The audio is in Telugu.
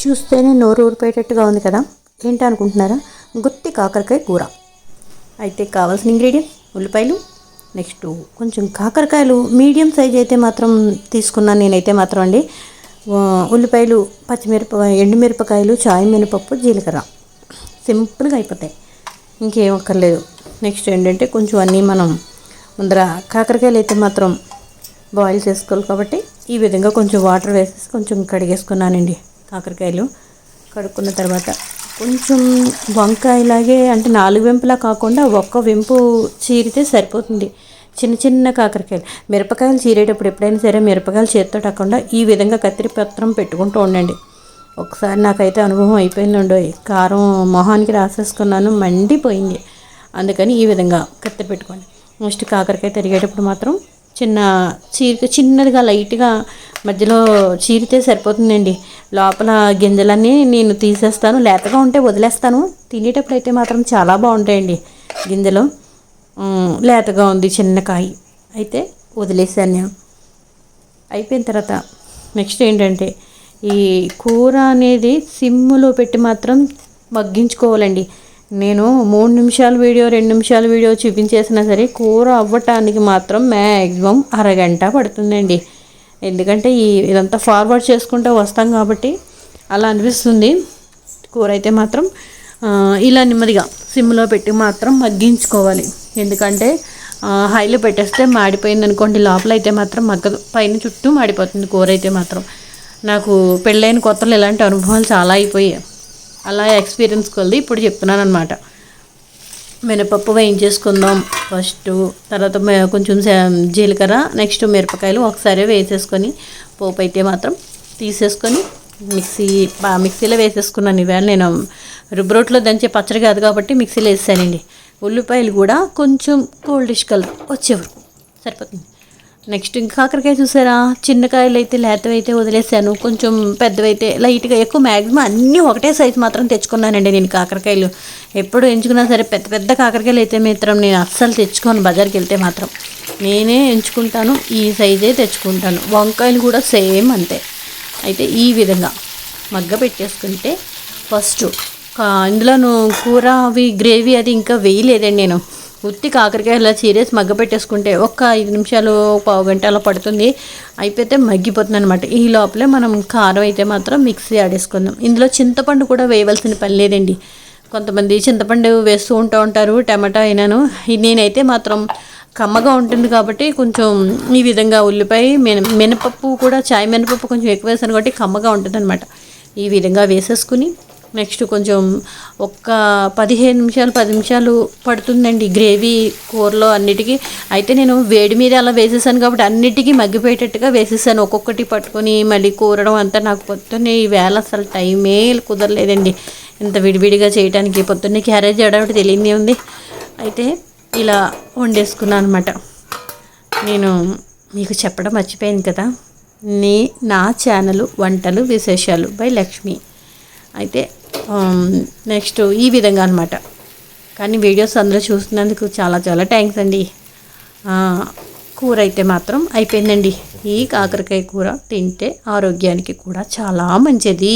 చూస్తేనే నోరు ఊరిపోయేటట్టుగా ఉంది కదా. ఏంటి అనుకుంటున్నారా? గుత్తి కాకరకాయ కూర. అయితే కావాల్సిన ఇంగ్రీడియంట్స్ ఉల్లిపాయలు, నెక్స్ట్ కొంచెం కాకరకాయలు మీడియం సైజ్ అయితే మాత్రం తీసుకున్నాను నేనైతే మాత్రం అండి. ఉల్లిపాయలు, ఎండుమిరపకాయలు, చాయ్ మినపప్పు, జీలకర్ర, సింపుల్గా అయిపోతాయి, ఇంకేం అక్కర్లేదు. నెక్స్ట్ ఏంటంటే కొంచెం అన్నీ మనం ముందర కాకరకాయలు అయితే మాత్రం బాయిల్ చేసుకోవాలి కాబట్టి ఈ విధంగా కొంచెం వాటర్ వేసేసి కొంచెం కడిగేసుకున్నానండి. కాకరకాయలు కడుక్కున్న తర్వాత కొంచెం వంకాయలాగే అంటే 4 వెంపులా కాకుండా ఒక్క వెంపు చీరితే సరిపోతుంది. చిన్న చిన్న కాకరకాయలు, మిరపకాయలు చీరేటప్పుడు ఎప్పుడైనా సరే మిరపకాయలు చేతితో టకుండా ఈ విధంగా కత్తిరి పత్రం పెట్టుకుంటూ ఉండండి. ఒకసారి నాకైతే అనుభవం అయిపోయిందండో, కారం మొహానికి రాసేసుకున్నాను, మండిపోయింది. అందుకని ఈ విధంగా కత్తిరి పెట్టుకోండి. నెక్స్ట్ కాకరకాయ తరిగేటప్పుడు మాత్రం చిన్నదిగా లైట్గా మధ్యలో చీరితే సరిపోతుందండి. లోపల గింజలన్నీ నేను తీసేస్తాను, లేతగా ఉంటే వదిలేస్తాను. తినేటప్పుడు అయితే మాత్రం చాలా బాగుంటాయండి గింజలు. లేతగా ఉంది చిన్న కాయ అయితే వదిలేసాను నేను. అయిపోయిన తర్వాత నెక్స్ట్ ఏంటంటే ఈ కూర అనేది సిమ్లో పెట్టి మాత్రం మగ్గించుకోవాలండి. నేను 3 నిమిషాల వీడియో 2 నిమిషాల వీడియో చూపించేసినా సరే కూర అవ్వటానికి మాత్రం మ్యాక్సిమం అరగంట పడుతుందండి. ఎందుకంటే ఇదంతా ఫార్వర్డ్ చేసుకుంటూ వస్తాం కాబట్టి అలా అనిపిస్తుంది. కూర అయితే మాత్రం ఇలా నెమ్మదిగా సిమ్లో పెట్టి మాత్రం మగ్గించుకోవాలి. ఎందుకంటే హైలో పెట్టేస్తే మాడిపోయింది అనుకోండి, లోపల అయితే మాత్రం మగ్గదు, పైన చుట్టూ మాడిపోతుంది కూర అయితే మాత్రం. నాకు పెళ్ళైన కొత్తలో ఇలాంటి అనుభవాలు చాలా అయిపోయాయి. అలా ఎక్స్పీరియన్స్ కొద్ది ఇప్పుడు చెప్తున్నాను అనమాట. మినపప్పు వేయించేసుకుందాం ఫస్ట్, తర్వాత కొంచెం జీలకర్ర, నెక్స్ట్ మిరపకాయలు ఒకసారి వేసేసుకొని పోపు అయితే మాత్రం తీసేసుకొని మిక్సీలో వేసేసుకున్నాను. ఈవేళ నేను రుబ్బరోట్లో దంచే పచ్చడి కాదు కాబట్టి మిక్సీలో వేసానండి. ఉల్లిపాయలు కూడా కొంచెం గోల్డిష్ కలర్ వచ్చేవరకు సరిపోతుంది. నెక్స్ట్ ఇంకా కాకరకాయ చూసారా, చిన్నకాయలు అయితే లేతవైతే వదిలేసాను, కొంచెం పెద్దవైతే లైట్గా ఎక్కువ మ్యాక్సిమం అన్నీ ఒకటే సైజు మాత్రం తెచ్చుకున్నానండి నేను. కాకరకాయలు ఎప్పుడు ఎంచుకున్నా సరే పెద్ద పెద్ద కాకరకాయలు అయితే మాత్రం నేను అస్సలు తెచ్చుకోను. బజార్కి వెళ్తే మాత్రం నేనే ఎంచుకుంటాను, ఈ సైజే తెచ్చుకుంటాను. వంకాయలు కూడా సేమ్ అంతే. అయితే ఈ విధంగా మగ్గ పెట్టేసుకుంటే ఫస్ట్ ఇందులోను కూర గ్రేవీ అది ఇంకా వేయలేదండి నేను. ఉత్తి కాకరకాయ ఇలా చీరేసి మగ్గ పెట్టేసుకుంటే ఒక 5 నిమిషాలు పావు గంట అలా పడుతుంది, అయిపోతే మగ్గిపోతుంది అనమాట. ఈ లోపలే మనం కారం అయితే మాత్రం మిక్సీ ఆడేసుకుందాం. ఇందులో చింతపండు కూడా వేయవలసిన పని లేదండి. కొంతమంది చింతపండు వేస్తూ ఉంటారు, టమాటా అయినాను. నేనైతే మాత్రం కమ్మగా ఉంటుంది కాబట్టి కొంచెం ఈ విధంగా ఉల్లిపాయ మినపప్పు కూడా చాయ్ మినపప్పు కొంచెం ఎక్కువ వేసాను కాబట్టి కమ్మగా ఉంటుంది అనమాట. ఈ విధంగా వేసేసుకుని నెక్స్ట్ కొంచెం ఒక్క 15 నిమిషాలు 10 నిమిషాలు పడుతుందండి గ్రేవీ కూరలో అన్నిటికీ. అయితే నేను వేడి మీద అలా వేసేసాను కాబట్టి అన్నిటికీ మగ్గిపోయేటట్టుగా వేసేసాను. ఒక్కొక్కటి పట్టుకొని మళ్ళీ కూరడం అంతా నాకు పొద్దున్నే ఈవేళ అసలు టైమే కుదరలేదండి ఇంత విడివిడిగా చేయడానికి. పొద్దున్నే క్యారేజ్ చేయడానికి తెలియదే ఉంది. అయితే ఇలా వండేసుకున్నాను అనమాట. నేను మీకు చెప్పడం మర్చిపోయాను కదా, నా ఛానల్ వంటలు విశేషాలు బై లక్ష్మి. అయితే నెక్స్ట్ ఈ విధంగా అనమాట. కానీ వీడియోస్ అందరూ చూస్తున్నందుకు చాలా చాలా థ్యాంక్స్ అండి. కూర అయితే మాత్రం అయిపోయిందండి. ఈ కాకరకాయ కూర తింటే ఆరోగ్యానికి కూడా చాలా మంచిది.